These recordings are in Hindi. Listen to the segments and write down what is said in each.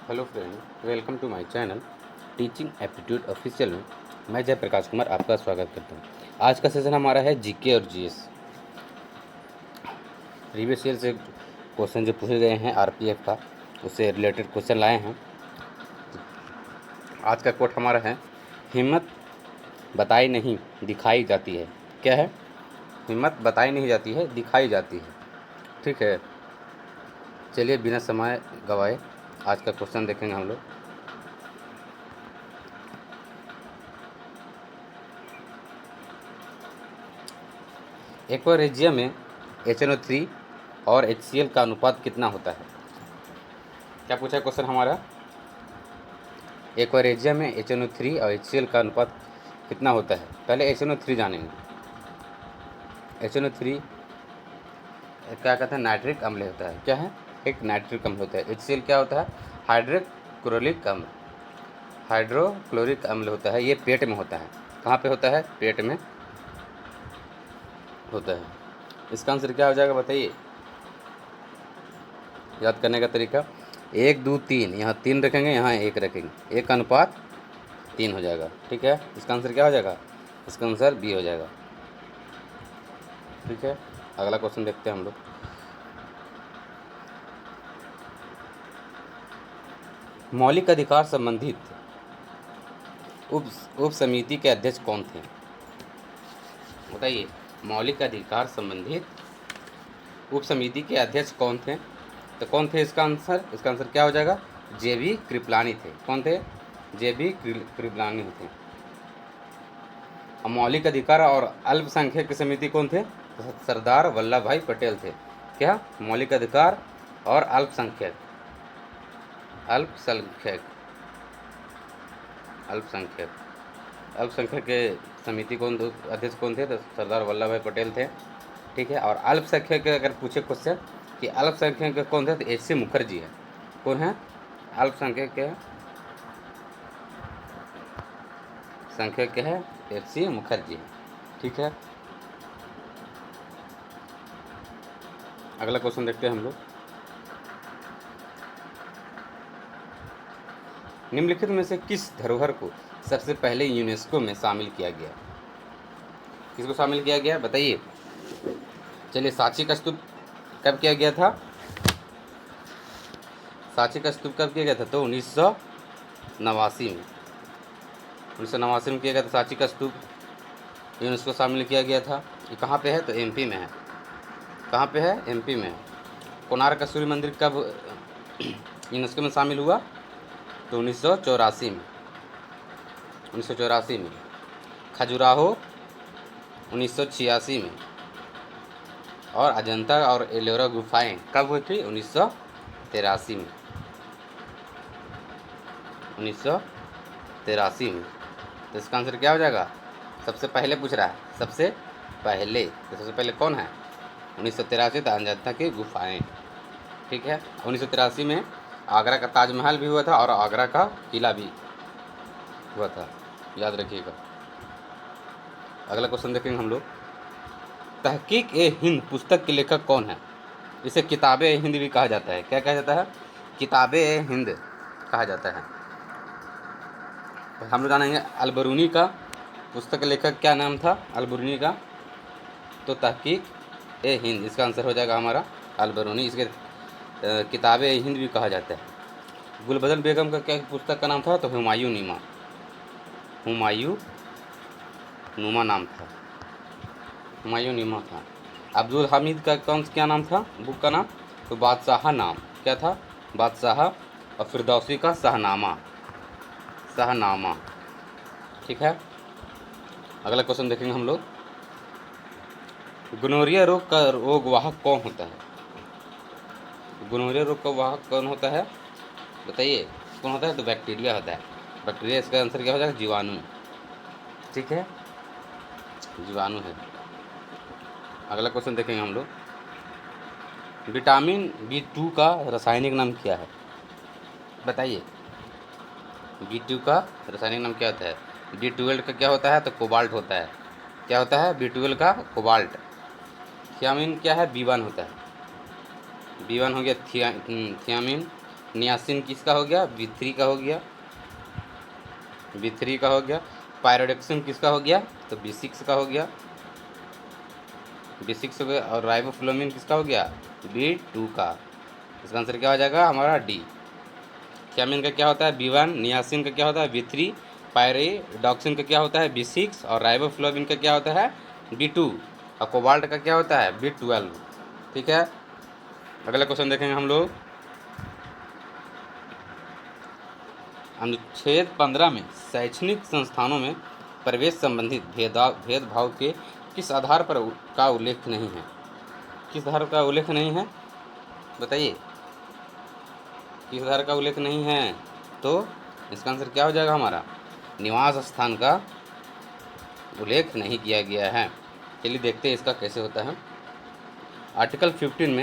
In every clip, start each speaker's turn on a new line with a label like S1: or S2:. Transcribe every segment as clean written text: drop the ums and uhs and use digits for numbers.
S1: Hello friend, welcome to my channel teaching aptitude official में मैं जयप्रकाश कुमार आपका स्वागत करता हूँ। आज का सेशन हमारा है जीके और जीएस। प्रीवियस ईयर से क्वेश्चन जो पूछे गए हैं आरपीएफ का, उससे रिलेटेड क्वेश्चन लाए हैं। आज का कोट हमारा है, हिम्मत बताई नहीं दिखाई जाती है। क्या है? हिम्मत बताई नहीं जाती है, दिखाई जाती है। ठीक है, चलिए बिना समय गवाए आज का क्वेश्चन देखेंगे हम लोग। एक्वारेजिया में HNO3 और HCl का अनुपात कितना होता है? क्या पूछा है क्वेश्चन हमारा? एक्वारेजिया में HNO3 और HCl का अनुपात कितना होता है? पहले HNO3 जानेंगे। HNO3 क्या कहते हैं? नाइट्रिक अम्ल होता है। क्या है? एक नाइट्रिक अम्ल होता है। HCl क्या होता है? हाइड्रोक्लोरिक अम्ल। हाइड्रोक्लोरिक अम्ल होता है। ये पेट में होता है। कहाँ पे होता है? पेट में होता है। इसका आंसर क्या हो जाएगा बताइए? याद करने का तरीका, 1 2 3, यहाँ 3 रखेंगे, यहाँ 1 रखेंगे, 1:3 हो जाएगा। ठीक है, इसका आंसर क्या हो जाएगा? इसका आंसर बी हो जाएगा। ठीक है, अगला क्वेश्चन देखते हैं हम लोग। मौलिक अधिकार संबंधित उप समिति के अध्यक्ष कौन थे? बताइए, मौलिक अधिकार संबंधित उप समिति के अध्यक्ष कौन थे? तो कौन थे इसका आंसर? इसका आंसर क्या हो जाएगा? JB कृपलानी थे। कौन थे? JB कृपलानी थे। मौलिक अधिकार और अल्पसंख्यक की समिति कौन थे? सरदार वल्लभ भाई पटेल थे। क्या? मौलिक अधिकार और अल्पसंख्यक अल्पसंख्यक अल्पसंख्यक अल्पसंख्यक के समिति कौन, अध्यक्ष कौन थे? तो सरदार वल्लभ भाई पटेल थे। ठीक है, और अल्पसंख्यक अगर पूछे क्वेश्चन कि अल्पसंख्यक कौन थे, तो HC मुखर्जी है। कौन है? अल्पसंख्यक के संख्यक है HC मुखर्जी है। ठीक है, अगला क्वेश्चन देखते हैं हम लोग। निम्नलिखित में से किस धरोहर को सबसे पहले यूनेस्को में शामिल किया गया? किसको शामिल किया गया बताइए? चलिए, सांची का स्तूप कब किया गया था? सांची का स्तूप कब किया गया था? तो 1989 में। 1989 में किया गया था सांची का स्तूप, यूनेस्को शामिल किया गया था। ये कहाँ पे है? तो MP में है। कहाँ पे है? MP में है। कोणार्क का सूर्य मंदिर कब यूनेस्को में शामिल हुआ? तो 1984 में। 1984 में। खजुराहो 1986 में। और अजंता और एलोरा गुफाएं कब हुई थी? 1983 में। 1983 में। तो इसका आंसर क्या हो जाएगा? सबसे पहले पूछ रहा है, सबसे पहले। तो सबसे पहले कौन है? 1983 तो अजंता की गुफाएं। ठीक है, 1983 में आगरा का ताजमहल भी हुआ था और आगरा का किला भी हुआ था, याद रखिएगा। अगला क्वेश्चन देखेंगे हम लोग। तहकीक-ए-हिंद पुस्तक के लेखक कौन है? इसे किताब-ए-हिंद भी कहा जाता है। क्या कहा जाता है? किताब-ए-हिंद कहा जाता है। हम लोग जानेंगे अलबरूनी का पुस्तक का लेखक क्या नाम था अलबरूनी का? तो तहकीक-ए-हिंद, इसका आंसर हो जाएगा हमारा अलबरूनी। इसके किताब-ए-हिंद भी कहा जाता है। गुलबदन बेगम का क्या पुस्तक का नाम था? तो हुमायूं नुमा नाम था। हुमायूं था। अब्दुल हमीद का क्या नाम था बुक का नाम? तो बादशाह नाम। क्या था? बादशाह। और फिरदौसी का शाहनामा। ठीक है, अगला क्वेश्चन देखेंगे हम लोग। गोनोरिया रोग का रोगवाहक कौन होता है? गोनोरिया रोग का वाहक कौन होता है बताइए? कौन होता है? तो बैक्टीरिया होता है। बैक्टीरिया, इसका आंसर क्या हो जाएगा? जीवाणु। ठीक है, जीवाणु है। अगला क्वेश्चन देखेंगे हम लोग। विटामिन B2 का रासायनिक नाम क्या है? बताइए, B2 का रासायनिक नाम क्या होता है? B12 का क्या होता है? तो कोबाल्ट होता है। क्या होता है? B12 का कोबाल्ट। थियामिन क्या है? B1 होता है। B1 हो गया थियामिन। नियासिन किसका हो गया, B3 का हो गया, B3 का हो गया। पायरोडेक्सिन किसका हो गया, तो B6 का हो गया, B6 हो गया। और राइबोफ्लोविन किसका हो गया, B2 का। इसका आंसर क्या हो जाएगा हमारा डी। थियामिन का क्या होता है, B1, नियासिन का क्या होता है, B3, पायरिडॉक्सिन का क्या होता है, B6, और राइबोफ्लोविन का क्या होता है, B2, और कोबाल्ट का क्या होता है, B12। ठीक है, अगला क्वेश्चन देखेंगे हम लोग। अनुच्छेद 15 में शैक्षणिक संस्थानों में प्रवेश संबंधित भेदभाव के किस आधार पर का उल्लेख नहीं है, किस आधार का उल्लेख नहीं है, बताइए किस आधार का उल्लेख नहीं है। तो इसका आंसर क्या हो जाएगा हमारा, निवास स्थान का उल्लेख नहीं किया गया है। चलिए देखते हैं इसका कैसे होता है। आर्टिकल 15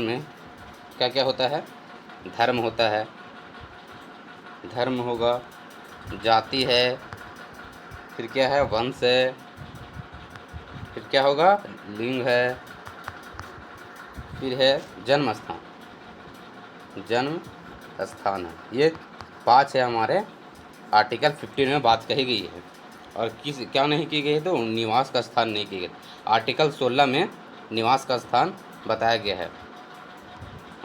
S1: में क्या क्या होता है, धर्म होता है, धर्म होगा, जाति है, फिर क्या है, वंश है, फिर क्या होगा, लिंग है, फिर है जन्म स्थान, जन्म स्थान है। ये 5 है हमारे आर्टिकल 15 में बात कही गई है। और किस क्या नहीं की गई है, तो निवास का स्थान नहीं की गई। आर्टिकल 16 में निवास का स्थान बताया गया है,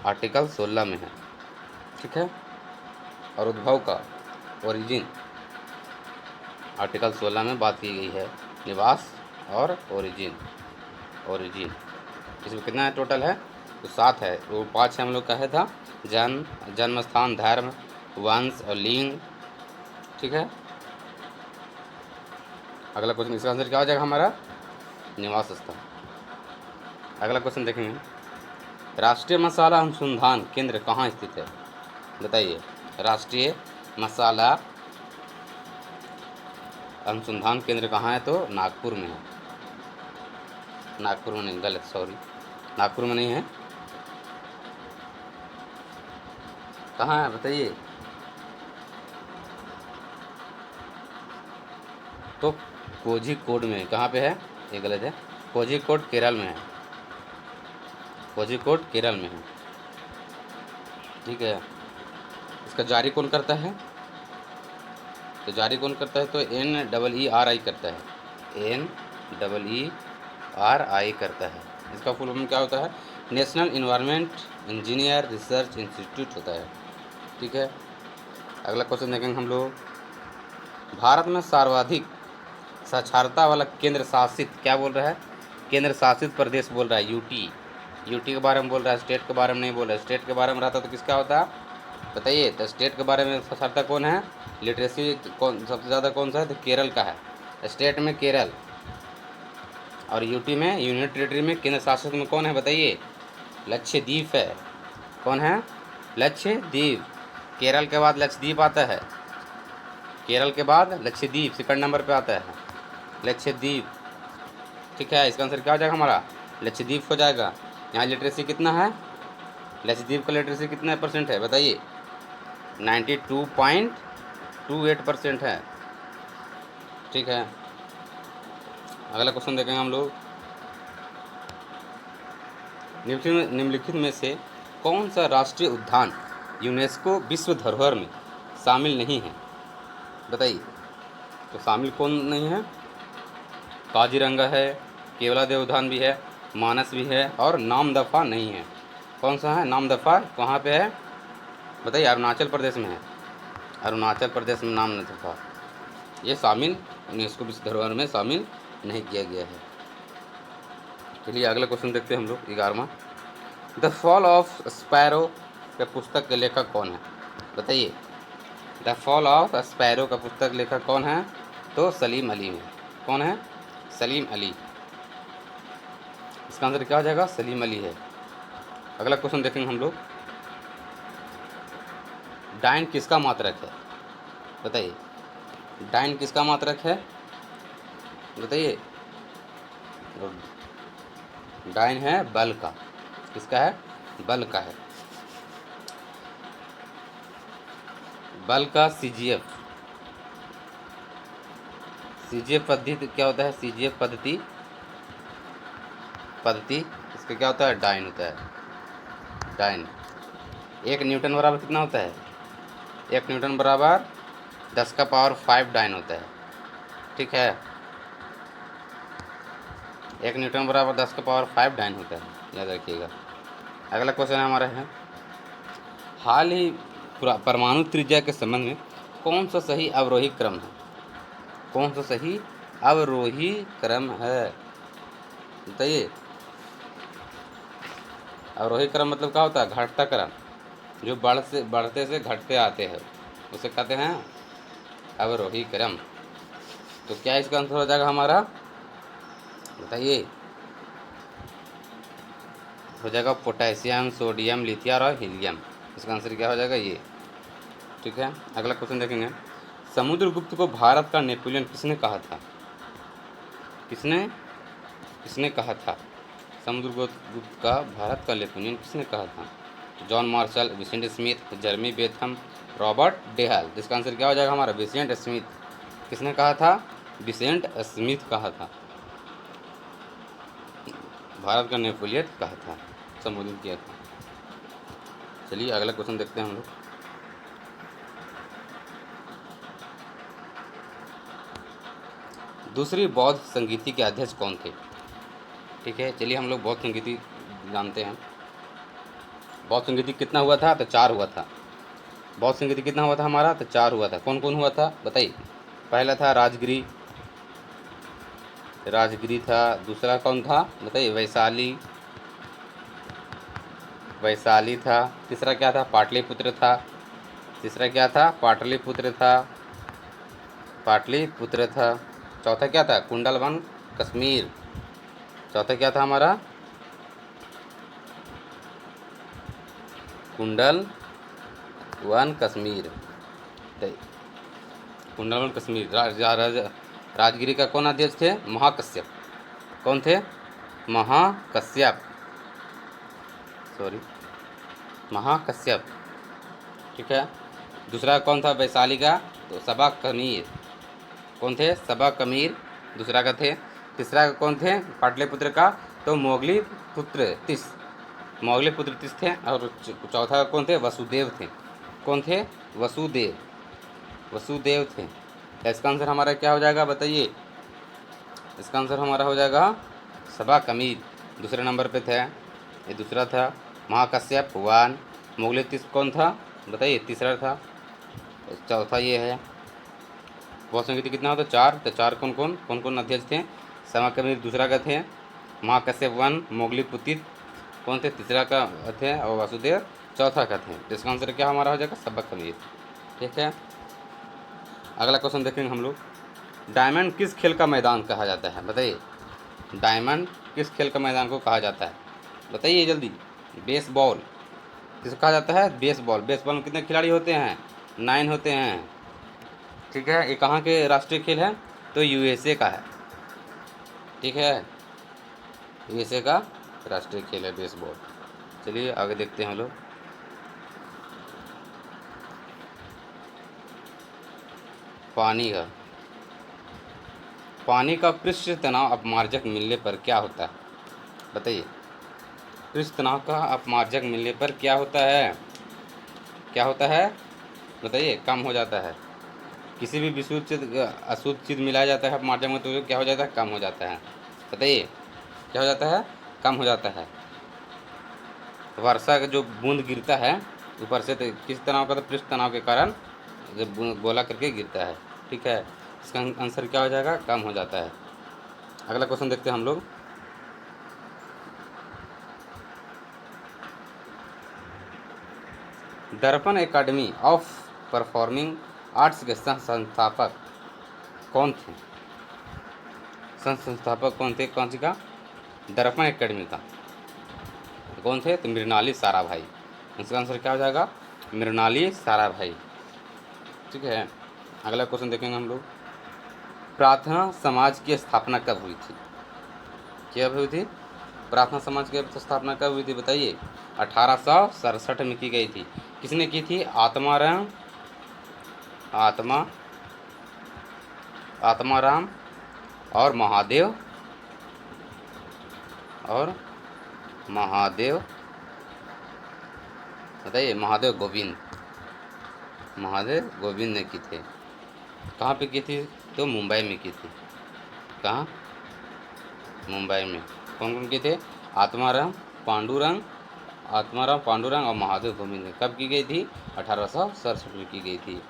S1: आर्टिकल 16 में है। ठीक है, और उद्भव का ओरिजिन आर्टिकल 16 में बात की गई है, निवास और ओरिजिन। इसमें कितना है टोटल है, तो 7 है। वो 5 हम लोग कहे था, जन्म स्थान, धर्म, वंश और लिंग। ठीक है, अगला क्वेश्चन, इसका आंसर क्या हो जाएगा हमारा, निवास स्थान। अगला क्वेश्चन देखेंगे, राष्ट्रीय मसाला अनुसंधान केंद्र कहाँ स्थित है, बताइए। राष्ट्रीय मसाला अनुसंधान केंद्र कहाँ है, तो नागपुर में है। नागपुर में नहीं, गलत, सॉरी, नागपुर में नहीं है, कहाँ है बताइए। तो कोझिकोड में, कहाँ पे है, ये गलत है, कोझिकोड केरल में है, कोझिकोड केरल में है। ठीक है, इसका जारी कौन करता है, तो जारी कौन करता है, तो NEERI करता है, NEERI करता है। इसका फुल फॉर्म क्या होता है, national environment engineer research institute होता है। ठीक है, अगला क्वेश्चन देखेंगे हम लोग, भारत में सर्वाधिक साक्षरता वाला केंद्र शासित, क्या बोल रहा है, केंद्र शासित प्रदेश बोल रहा है, यूटी के बारे में बोल रहा है, स्टेट के बारे में नहीं बोल रहा है। स्टेट के बारे में रहता तो किसका होता, बताइए। तो स्टेट के बारे में साक्षरता कौन है, लिटरेसी कौन सबसे ज़्यादा कौन सा है, तो केरल का है, स्टेट में केरल। और यूटी में, यूनियन टेरिटरी में, केंद्र शासित में कौन है, बताइए, लक्षद्वीप है। कौन है, लक्षद्वीप। केरल के बाद लक्षद्वीप आता है, केरल के बाद लक्षद्वीप सेकंड नंबर पे आता है, लक्षद्वीप। ठीक है, इसका आंसर क्या हो जाएगा हमारा, लक्षद्वीप हो जाएगा। यहाँ लिटरेसी कितना है, लक्षद्वीप का लिटरेसी कितना % है, बताइए, 92.28% है। ठीक है, अगला क्वेश्चन देखेंगे हम लोग, निम्नलिखित में से कौन सा राष्ट्रीय उद्यान यूनेस्को विश्व धरोहर में शामिल नहीं है, बताइए। तो शामिल कौन नहीं है, काजीरंगा है, केवलादेव उद्यान भी है, मानस भी है, और नामदफा नहीं है। कौन सा है, नामदफा कहाँ पे है, बताइए, अरुणाचल प्रदेश में है, अरुणाचल प्रदेश में नामदफा, ये शामिल यूनेस्को विश्व धरोहर में शामिल नहीं किया गया है। चलिए अगला क्वेश्चन देखते हैं हम लोग, 11वां, द फॉल ऑफ स्पैरो के पुस्तक के लेखक कौन है, बताइए। द फॉल ऑफ स्पैरो का पुस्तक लेखक कौन है, तो सलीम अली है। कौन है, सलीम अली। इसका आंसर क्या हो जाएगा, सलीम अली है। अगला क्वेश्चन देखेंगे हम लोग, डाइन किसका मात्रक है, बताइए। डाइन किसका मात्रक है, बताइए। डाइन है बल का, किसका है, बल का है, बल का। CGF पद्धति क्या होता है, CGF पद्धति इसका क्या होता है, डाइन होता है। डाइन। 1 न्यूटन बराबर कितना होता है? 1 न्यूटन बराबर 10⁵ डाइन होता है। ठीक है, 1 न्यूटन बराबर 10⁵ डाइन होता है, याद रखिएगा। अगला क्वेश्चन हमारा है, हाल ही परमाणु त्रिज्या के संबंध में कौन सा सही अवरोही क्रम है? कौन सा सही अवरोही क्रम है, बताइए। अवरोही क्रम मतलब क्या होता है? घटता क्रम, जो बढ़ते से घटते आते हैं, उसे कहते हैं अवरोही क्रम। तो क्या इसका आंसर हो जाएगा हमारा, बताइए। हो जाएगा पोटेशियम, सोडियम, लिथियम और हीलियम। इसका आंसर क्या हो जाएगा? ये। ठीक है, अगला क्वेश्चन देखेंगे, समुद्रगुप्त को भारत का नेपोलियन किसने कहा था? किसने कहा था? समुद्रगुप्त का भारत का नेपोलियन किसने कहा था? John Marshall, Vincent Smith, Jeremy Bentham, Robert Dahl. इसका आंसर क्या हो जाएगा हमारा? Vincent Smith. किसने कहा था? विसेंट स्मिथ कहा था, भारत का नेपोलियन कहा था, संबोधित किया था। चलिए अगला क्वेश्चन देखते हैं हम लोग। दूसरी बौद्ध संगीति के अध्यक्ष कौन थे? ठीक है, चलिए हम लोग बौद्ध संगीति जानते हैं। बौद्ध संगीति कितना हुआ था? तो 4 हुआ था। बौद्ध संगीति कितना हुआ था हमारा? तो 4 हुआ था। कौन कौन हुआ था बताइए। पहला था राजगिरी था। दूसरा कौन था बताइए? वैशाली था। तीसरा क्या था? पाटलिपुत्र था। तीसरा क्या था? पाटलिपुत्र था। चौथा क्या था? कुंडलवन कश्मीर। चौथा क्या था हमारा? कुंडलवन कश्मीर। कुंडलवन कश्मीर। राजगिरी का कौन अध्यक्ष थे? महाकश्यप। कौन थे? महाकश्यप। ठीक है। दूसरा कौन था वैशाली का? तो सबा कमीर। कौन थे? सबा कमीर दूसरा का थे। तीसरा कौन थे? पाटलिपुत्र का? तो मोगली पुत्र तीस थे। और चौथा कौन थे? वसुदेव थे। कौन थे? वसुदेव थे। इसका आंसर हमारा क्या हो जाएगा बताइए? इसका आंसर हमारा हो जाएगा सबा कमीर, दूसरे नंबर पे थे। ये दूसरा था। महाकश्यप 1। मोगली तीस कौन था बताइए? तीसरा था। चौथा ये है। बौद्ध संगीति कितना होता? 4। तो 4 कौन कौन अध्यक्ष थे? सबा कमीर दूसरा का थे। महाकश्यप 1। मोगली पुतित कौन थे? तीसरा का थे। और वसुदेव चौथा का थे। तो इसका आंसर क्या हमारा हो जाएगा? सबा कमीर। ठीक है, अगला क्वेश्चन देखेंगे हम लोग। डायमंड किस खेल का मैदान कहा जाता है बताइए? डायमंड किस खेल का मैदान को कहा जाता है बताइए जल्दी? बेसबॉल। किसको कहा जाता है? बेसबॉल। बेसबॉल में कितने खिलाड़ी होते हैं? 9 होते हैं। ठीक है, ये कहाँ के राष्ट्रीय खेल है? तो यूएसए का है। ठीक है, यूएसए का राष्ट्रीय खेल है बेसबॉल। चलिए आगे देखते हैं हम लोग। पानी का पृष्ठ तनाव अपमार्जक मिलने पर क्या होता है बताइए? पृष्ठ तनाव का अपमार्जक मिलने पर क्या होता है? बताइए? कम हो जाता है। किसी भी विशुद्ध चीज अशुद्ध चीज़ मिलाया जाता है अपमार्जक में, तो क्या हो जाता है? कम हो जाता है। बताइए क्या हो जाता है? कम हो जाता है। वर्षा का जो बूंद गिरता है ऊपर से, तो किस तनाव का? तो पृष्ठ तनाव के कारण जब गोला करके गिरता है। ठीक है, इसका आंसर क्या हो जाएगा? कम हो जाता है। अगला क्वेश्चन देखते हैं हम लोग। दर्पण एकेडमी ऑफ परफॉर्मिंग आर्ट्स के संस्थापक कौन थे? संस्थापक कौन थे? कौन सी का? दर्पण एकेडमी का कौन थे? तो मृणाली साराभाई। इसका आंसर क्या हो जाएगा? मृणाली साराभाई। ठीक है, अगला क्वेश्चन देखेंगे हम लोग। प्रार्थना समाज की स्थापना कब हुई थी? कब हुई थी? प्रार्थना समाज की स्थापना कब हुई थी बताइए? 1867 में की गई थी। किसने की थी? आत्माराम और महादेव बताइए। महादेव गोविंद, महादेव गोविंद ने की थी। कहाँ पे की थी? तो मुंबई में की थी। कहाँ? मुंबई में। कौन कौन के थे? आत्माराम पांडुरंग, आत्माराम पांडुरंग और महादेव गोविंद ने कब की गई थी? 1867 में की गई थी।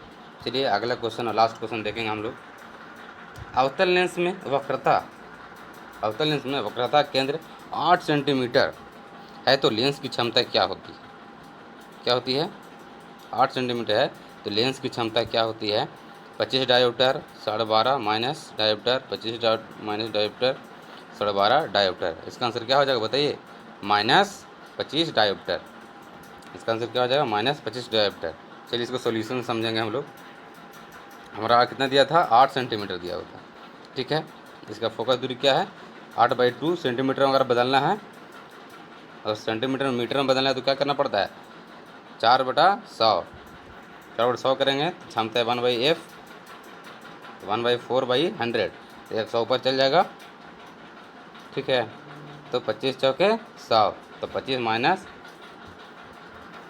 S1: चलिए अगला क्वेश्चन और लास्ट क्वेश्चन देखेंगे हम लोग। अवतल लेंस में वक्रता, अवतल लेंस में वक्रता केंद्र 8 सेंटीमीटर है तो लेंस की क्षमता क्या होती है? क्या होती है? 8 सेंटीमीटर है तो लेंस की क्षमता क्या होती है? 25 dioptre, 12.5 minus dioptre, 25 minus dioptre, 12.5 dioptre. इसका आंसर क्या हो जाएगा बताइए? -25 डायोप्टर। इसका आंसर क्या हो जाएगा? -25 डायोप्टर। चलिए इसको सॉल्यूशन समझेंगे हम लोग। हमारा कितना दिया था? 8 सेंटीमीटर दिया हुआ था। ठीक है, इसका फोकस दूरी क्या है? 8/2 सेंटीमीटर में अगर बदलना है, अगर सेंटीमीटर में मीटर में बदलना है तो क्या करना पड़ता है? 4/100, 4/100 करेंगे तो क्षमता है 1/f, 1/4/100, तो 100 ऊपर चल जाएगा। ठीक है, तो 25 चौके 100, तो 25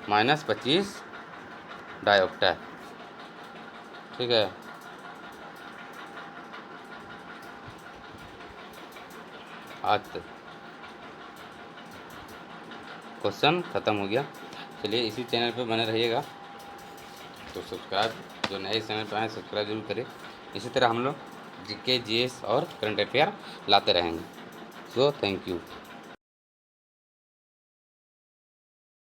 S1: माइनस 25 डायोप्टर। ठीक है, आज तक क्वेश्चन ख़त्म हो गया। चलिए इसी चैनल पे बने रहिएगा, तो सब्सक्राइब, जो नए चैनल पर आए सब्सक्राइब जरूर करें। इसी तरह हम लोग जीके, जीएस और करंट अफेयर लाते रहेंगे। So thank you.